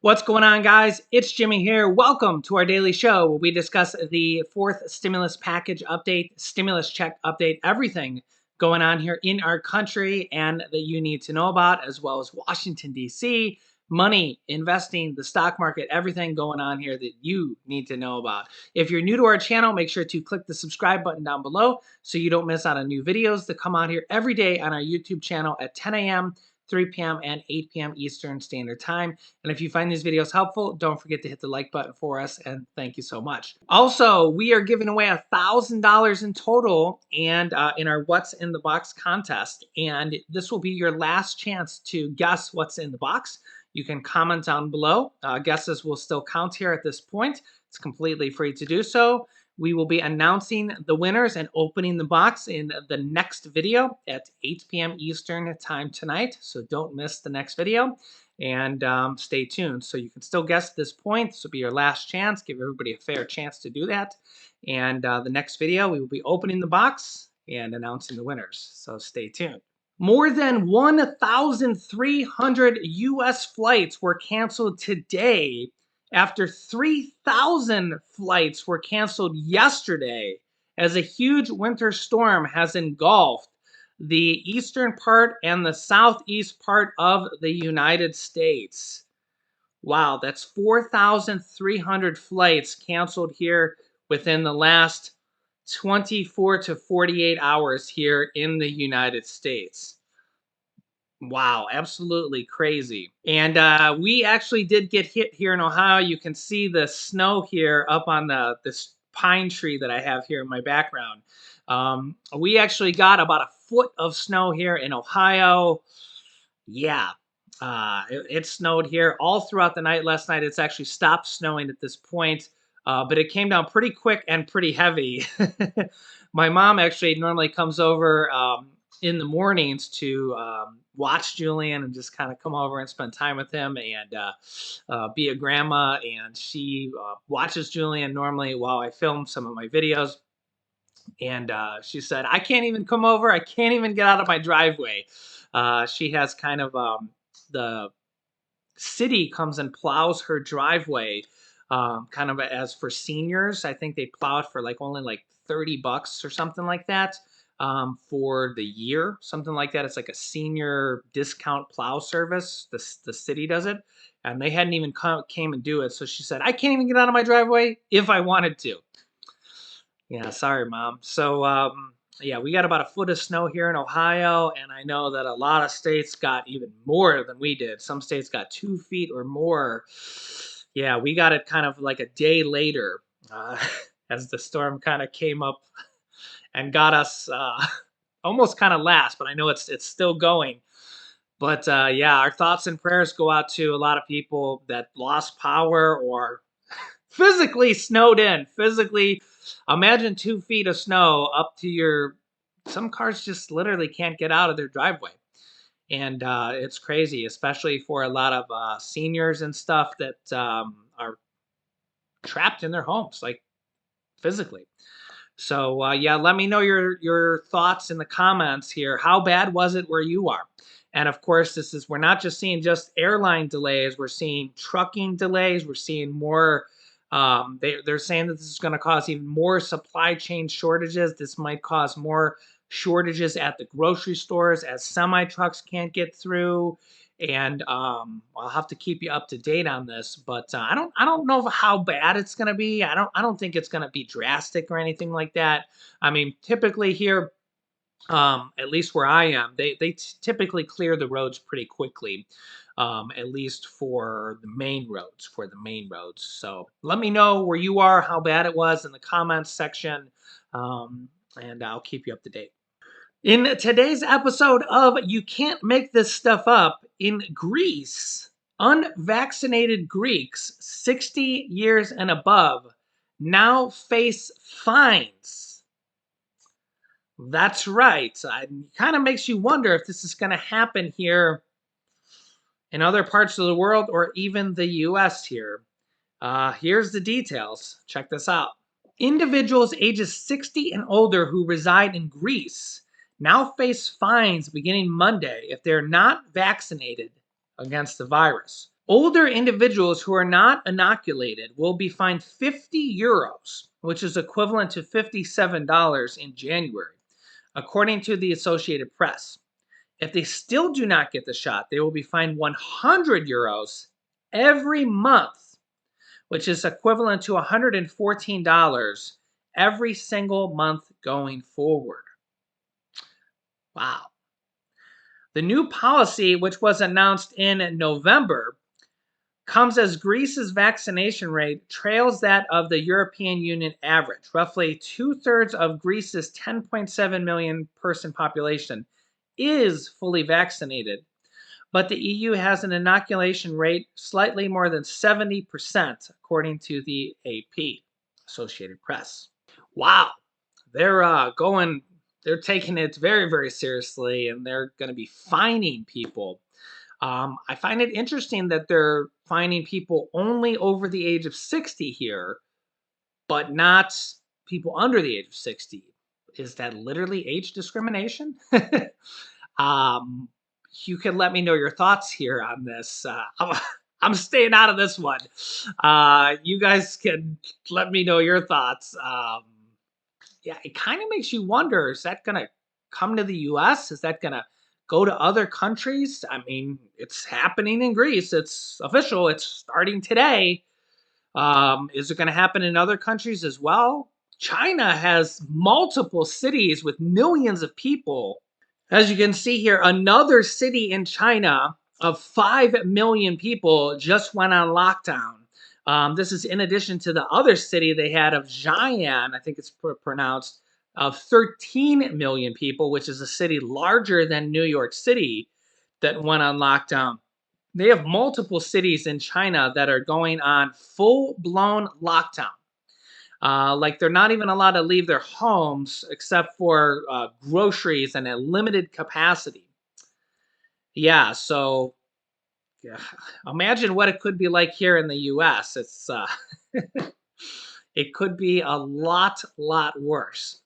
What's going on, guys? It's Jimmy here. Welcome to our daily show where we discuss the fourth stimulus package update, stimulus check update, everything going on here in our country and that you need to know about, as well as Washington, D.C., money, investing, the stock market, everything going on here that you need to know about. If you're new to our channel, make sure to click the subscribe button down below so you don't miss out on new videos that come out here every day on our YouTube channel at 10 a.m., 3 p.m., and 8 p.m. Eastern Standard Time. And if you find these videos helpful, don't forget to hit the like button for us, and thank you so much. Also, we are giving away $1,000 in total and in our What's in the Box contest, and this will be your last chance to guess what's in the box. You can comment down below. Guesses will still count here at this point. It's completely free to do so. We will be announcing the winners and opening the box in the next video at 8 p.m. Eastern Time tonight, so don't miss the next video. And stay tuned. So you can still guess at this point. This will be your last chance. Give everybody a fair chance to do that. And the next video, we will be opening the box and announcing the winners. So stay tuned. More than 1,300 U.S. flights were canceled today after 3,000 flights were canceled yesterday as a huge winter storm has engulfed the eastern part and the southeast part of the United States. Wow, that's 4,300 flights canceled here within the last 24 to 48 hours here in the United States. Wow, absolutely crazy. And we actually did get hit here in Ohio. You can see the snow here up on this pine tree that I have here in my background. We actually got about a foot of snow here in Ohio. Yeah, it snowed here all throughout the night last night. It's actually stopped snowing at this point, but it came down pretty quick and pretty heavy. My mom actually normally comes over in the mornings to watch Julian and just kind of come over and spend time with him and be a grandma. And she watches Julian normally while I film some of my videos. And she said, I can't even come over. I can't even get out of my driveway. She has kind of the city comes and plows her driveway kind of as for seniors. I think they plow it for only like $30 or something like that for the year, something like that. It's like a senior discount plow service. The city does it, and they hadn't even came and do it. So she said, I can't even get out of my driveway if I wanted to. Yeah, sorry, Mom. So, yeah, we got about a foot of snow here in Ohio, and I know that a lot of states got even more than we did. Some states got 2 feet or more. Yeah, we got it kind of like a day later as the storm kind of came up and got us almost kind of last, but I know it's still going. But yeah, our thoughts and prayers go out to a lot of people that lost power or physically snowed in. Physically, imagine 2 feet of snow up to your. Some cars just literally can't get out of their driveway, and it's crazy, especially for a lot of seniors and stuff that are trapped in their homes, like physically. So yeah, let me know your thoughts in the comments here. How bad was it where you are? And of course, we're not just seeing just airline delays. We're seeing trucking delays. We're seeing more. They're saying that this is going to cause even more supply chain shortages. This might cause more shortages at the grocery stores as semi trucks can't get through. And I'll have to keep you up to date on this, but I don't know how bad it's going to be. I don't think it's going to be drastic or anything like that. I mean, typically here, at least where I am, they typically clear the roads pretty quickly, at least for the main roads. So let me know where you are, how bad it was in the comments section, and I'll keep you up to date. In today's episode of You Can't Make This Stuff Up, in Greece, unvaccinated Greeks 60 years and above now face fines. That's right. It kind of makes you wonder if this is going to happen here in other parts of the world or even the U.S. here. Here's the details. Check this out. Individuals ages 60 and older who reside in Greece now face fines beginning Monday if they're not vaccinated against the virus. Older individuals who are not inoculated will be fined 50 euros, which is equivalent to $57 in January, according to the Associated Press. If they still do not get the shot, they will be fined 100 euros every month, which is equivalent to $114 every single month going forward. Wow. The new policy, which was announced in November, comes as Greece's vaccination rate trails that of the European Union average. Roughly two-thirds of Greece's 10.7 million person population is fully vaccinated, but the EU has an inoculation rate slightly more than 70%, according to the AP, Associated Press. Wow, they're taking it very, very seriously, and they're going to be fining people. I find it interesting that they're fining people only over the age of 60 here, but not people under the age of 60. Is that literally age discrimination? um, you can let me know your thoughts here on this. I'm staying out of this one. You guys can let me know your thoughts. Yeah, it kind of makes you wonder, is that going to come to the US? Is that going to go to other countries? I mean, it's happening in Greece. It's official. It's starting today. Is it going to happen in other countries as well? China has multiple cities with millions of people. As you can see here, another city in China of 5 million people just went on lockdown. This is in addition to the other city they had of Xi'an, I think it's pronounced, of 13 million people, which is a city larger than New York City that went on lockdown. They have multiple cities in China that are going on full-blown lockdown. Like they're not even allowed to leave their homes except for groceries and a limited capacity. Yeah, so yeah, imagine what it could be like here in the U.S. It's it could be a lot worse.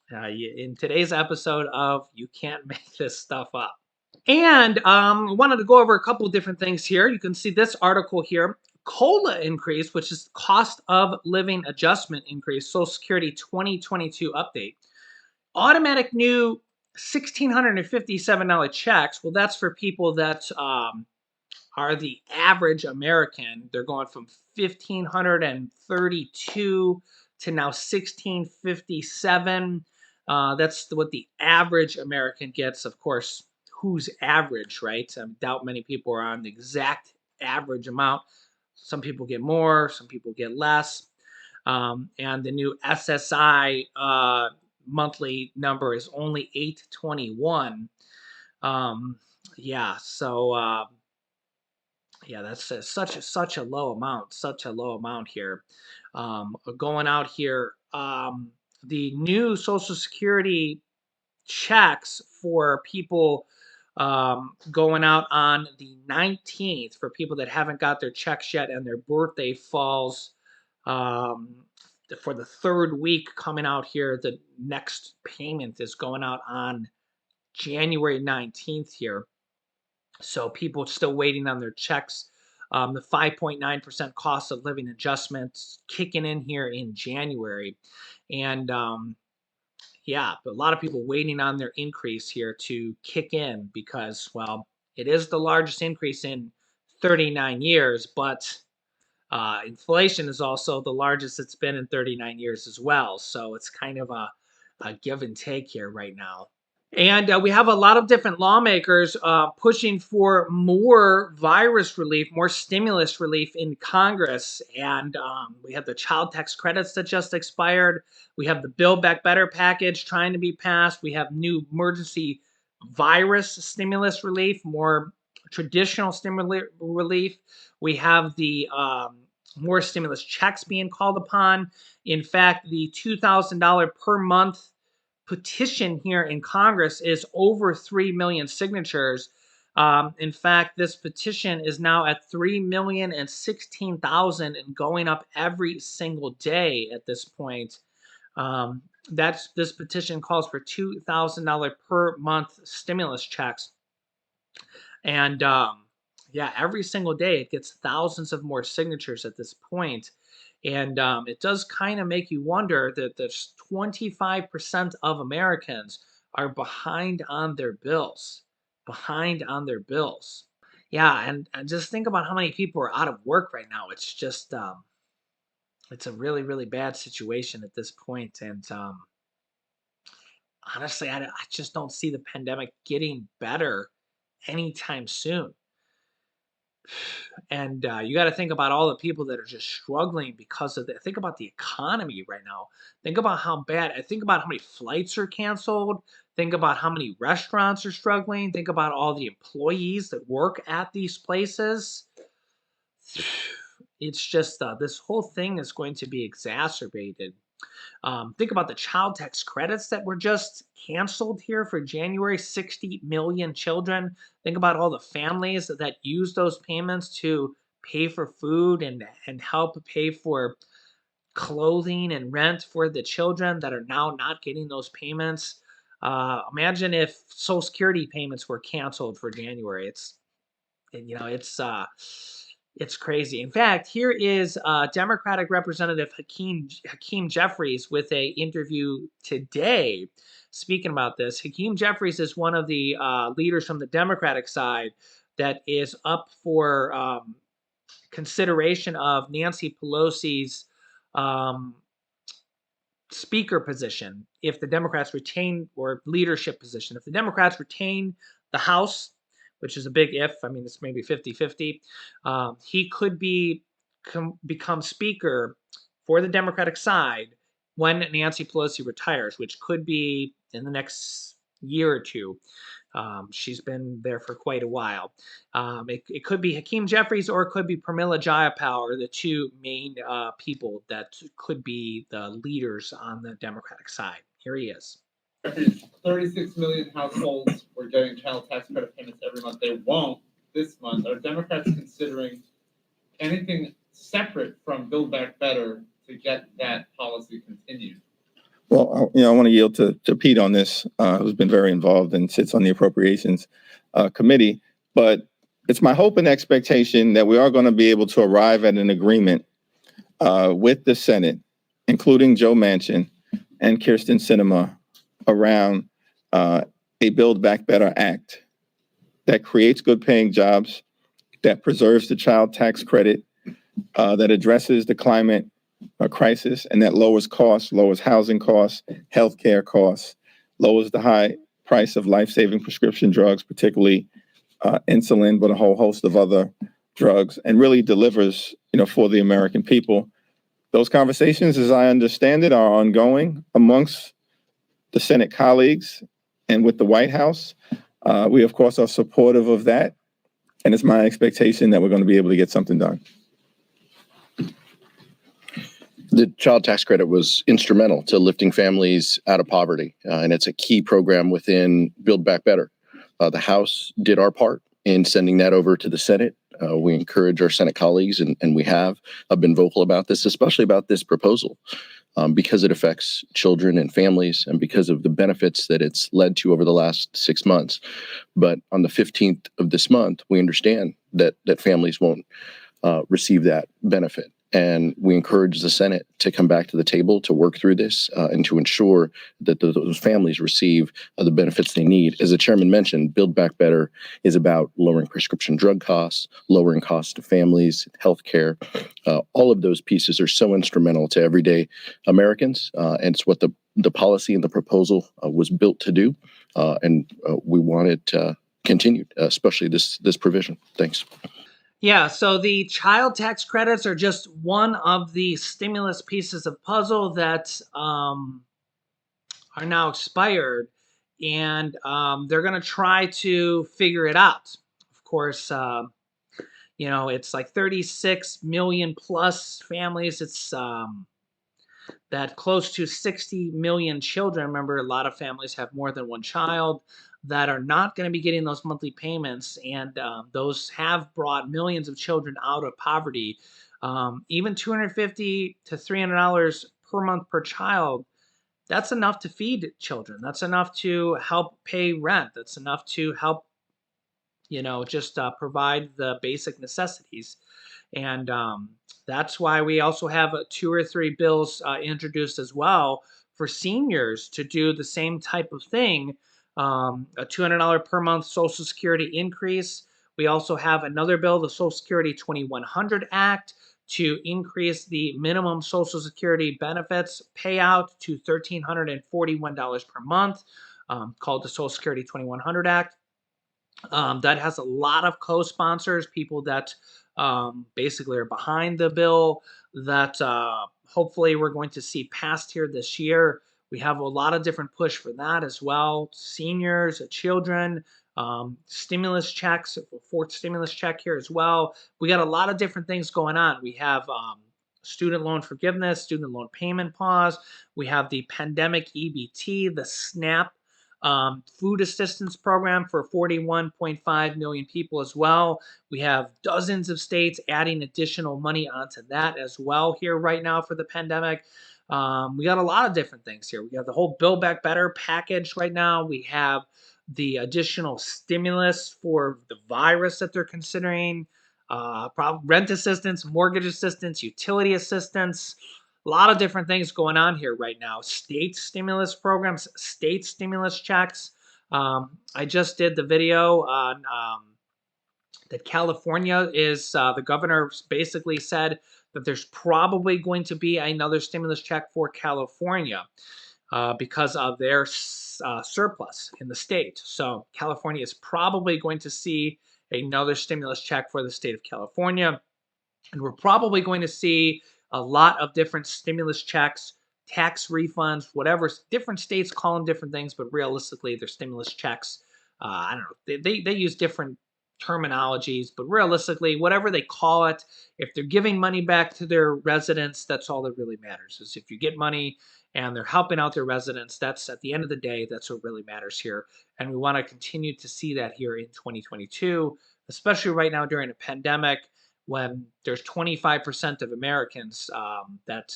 In today's episode of You Can't Make This Stuff Up. And wanted to go over a couple different things here. You can see this article here. COLA increase, which is cost of living adjustment increase, Social Security 2022 update. Automatic new $1,657 checks. Well, that's for people that are the average American. They're going from 1,532 to now 1,657. That's what the average American gets. Of course, who's average, right? I doubt many people are on the exact average amount. Some people get more, some people get less. And the new SSI monthly number is only 821. Yeah, so yeah, that's such a low amount here. Going out here, the new Social Security checks for people going out on the 19th for people that haven't got their checks yet and their birthday falls um, for the third week coming out here. The next payment is going out on January 19th here. So people still waiting on their checks. The 5.9% cost of living adjustments kicking in here in January. And yeah, but a lot of people waiting on their increase here to kick in because, well, it is the largest increase in 39 years, but inflation is also the largest it's been in 39 years as well. So it's kind of a give and take here right now. And we have a lot of different lawmakers pushing for more virus relief, more stimulus relief in Congress. And we have the child tax credits that just expired. We have the Build Back Better package trying to be passed. We have new emergency virus stimulus relief, more traditional stimulus relief. We have the more stimulus checks being called upon. In fact, the $2,000 per month petition here in Congress is over 3 million signatures. In fact, this petition is now at 3,016,000 and going up every single day at this point. This petition calls for $2,000 per month stimulus checks. And Yeah, every single day it gets thousands of more signatures at this point. And it does kind of make you wonder that there's 25% of Americans are behind on their bills. Behind on their bills. Yeah, and just think about how many people are out of work right now. It's just it's a really, really bad situation at this point. And honestly, I just don't see the pandemic getting better anytime soon. And you got to think about all the people that are just struggling because of that. Think about the economy right now. Think about how bad. I think about how many flights are canceled. Think about how many restaurants are struggling. Think about all the employees that work at these places. It's just this whole thing is going to be exacerbated. Think about the child tax credits that were just canceled here for January, 60 million children. Think about all the families that use those payments to pay for food and help pay for clothing and rent for the children that are now not getting those payments. Imagine if Social Security payments were canceled for January. It's crazy. In fact, here is Democratic Representative Hakeem Jeffries with a interview today. Speaking about this, Hakeem Jeffries is one of the leaders from the Democratic side that is up for consideration of Nancy Pelosi's um, speaker position if the Democrats retain, or leadership position. If the Democrats retain the House, which is a big if, I mean, it's maybe 50-50, he could become speaker for the Democratic side when Nancy Pelosi retires, which could be in the next year or two. She's been there for quite a while. It could be Hakeem Jeffries or it could be Pramila Jayapal, are the two main people that could be the leaders on the Democratic side. Here he is. 36 million households were getting child tax credit payments every month. They won't this month. Are Democrats considering anything separate from Build Back Better to get that policy continued? Well, I want to yield to Pete on this, who's been very involved and sits on the Appropriations Committee. But it's my hope and expectation that we are going to be able to arrive at an agreement with the Senate, including Joe Manchin and Kirsten Sinema, around a Build Back Better Act that creates good paying jobs, that preserves the child tax credit, that addresses the climate crisis, and that lowers costs, lowers housing costs, healthcare costs, lowers the high price of life-saving prescription drugs, particularly insulin, but a whole host of other drugs, and really delivers, for the American people. Those conversations, as I understand it, are ongoing amongst the Senate colleagues and with the White House. We, of course, are supportive of that, and it's my expectation that we're going to be able to get something done. The child tax credit was instrumental to lifting families out of poverty, and it's a key program within Build Back Better. The House did our part in sending that over to the Senate. We encourage our Senate colleagues, and we have been vocal about this, especially about this proposal, because it affects children and families and because of the benefits that it's led to over the last 6 months. But on the 15th of this month, we understand that families won't receive that benefit. And we encourage the Senate to come back to the table to work through this and to ensure that those families receive the benefits they need. As the chairman mentioned, Build Back Better is about lowering prescription drug costs, lowering costs to families, healthcare. All of those pieces are so instrumental to everyday Americans, and it's what the policy and the proposal was built to do. And we want it continued, especially this provision. Thanks. Yeah, so the child tax credits are just one of the stimulus pieces of puzzle that are now expired, and they're going to try to figure it out. Of course, it's like 36 million plus families. It's that close to 60 million children. Remember, a lot of families have more than one child that are not going to be getting those monthly payments, and those have brought millions of children out of poverty. Even $250 to $300 per month per child, that's enough to feed children. That's enough to help pay rent. That's enough to help just provide the basic necessities. And that's why we also have 2 or 3 bills introduced as well for seniors to do the same type of thing. A $200 per month Social Security increase. We also have another bill, the Social Security 2100 Act, to increase the minimum Social Security benefits payout to $1,341 per month, called the Social Security 2100 Act. That has a lot of co-sponsors, people that basically are behind the bill that hopefully we're going to see passed here this year. We have a lot of different push for that as well. Seniors, children, stimulus checks, a fourth stimulus check here as well. We got a lot of different things going on. We have student loan forgiveness, student loan payment pause. We have the pandemic EBT, the SNAP food assistance program for 41.5 million people as well. We have dozens of states adding additional money onto that as well here right now for the pandemic. We got a lot of different things here. We got the whole Build Back Better package right now. We have the additional stimulus for the virus that they're considering, rent assistance, mortgage assistance, utility assistance. A lot of different things going on here right now. State stimulus programs, state stimulus checks. I just did the video on that California is, the governor basically said that there's probably going to be another stimulus check for California because of their surplus in the state. So California is probably going to see another stimulus check for the state of California. And we're probably going to see a lot of different stimulus checks, tax refunds, whatever. Different states call them different things, but realistically, they're stimulus checks. I don't know. They use different terminologies, but realistically, whatever they call it, if they're giving money back to their residents, that's all that really matters. Is if you get money and they're helping out their residents, that's at the end of the day, that's what really matters here. And we want to continue to see that here in 2022, especially right now during a pandemic when there's 25% of Americans that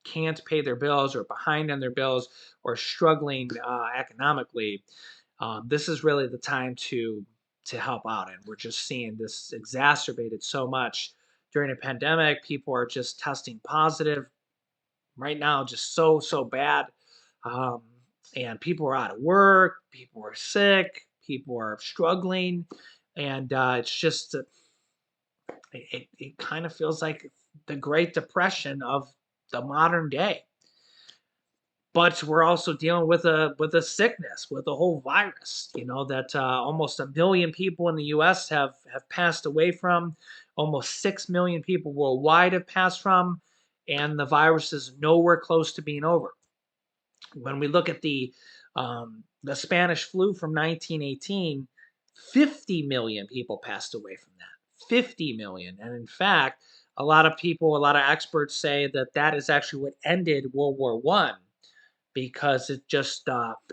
can't pay their bills or behind on their bills or struggling economically. This is really the time to help out, and we're just seeing this exacerbated so much during a pandemic. People are just testing positive right now, just so bad, um, and people are out of work, people are sick, people are struggling, and it's just it kind of feels like the Great Depression of the modern day. But we're also dealing with a sickness, with a whole virus. That almost 1 million people in the U.S. have passed away from. Almost 6 million people worldwide have passed from, and the virus is nowhere close to being over. When we look at the Spanish flu from 1918, 50 million people passed away from that. 50 million. And in fact, a lot of people, a lot of experts say that that is actually what ended World War One because it just stopped.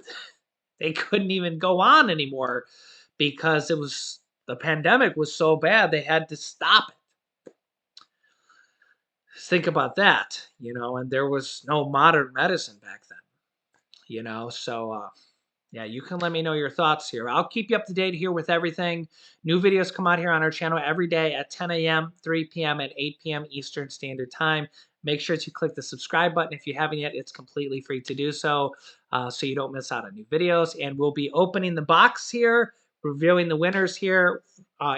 They couldn't even go on anymore because the pandemic was so bad they had to stop it. Think about that, and there was no modern medicine back then, so yeah, you can let me know your thoughts here. I'll keep you up to date here with everything. New videos come out here on our channel every day at 10 a.m., 3 p.m., and 8 p.m. Eastern Standard Time. Make sure to click the subscribe button if you haven't yet. It's completely free to do so, so you don't miss out on new videos. And we'll be opening the box here, revealing the winners here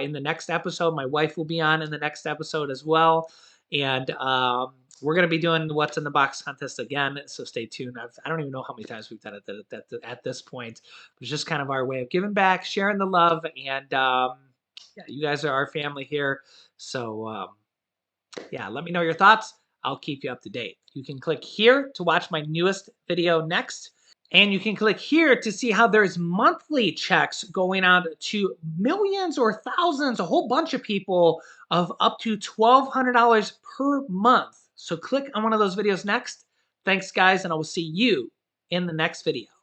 in the next episode. My wife will be on in the next episode as well. And we're going to be doing the What's in the Box contest again, so stay tuned. I don't even know how many times we've done it at this point. It's just kind of our way of giving back, sharing the love, and yeah, you guys are our family here. So yeah, let me know your thoughts. I'll keep you up to date. You can click here to watch my newest video next. And you can click here to see how there's monthly checks going out to millions or thousands, a whole bunch of people of up to $1,200 per month. So click on one of those videos next. Thanks, guys, and I will see you in the next video.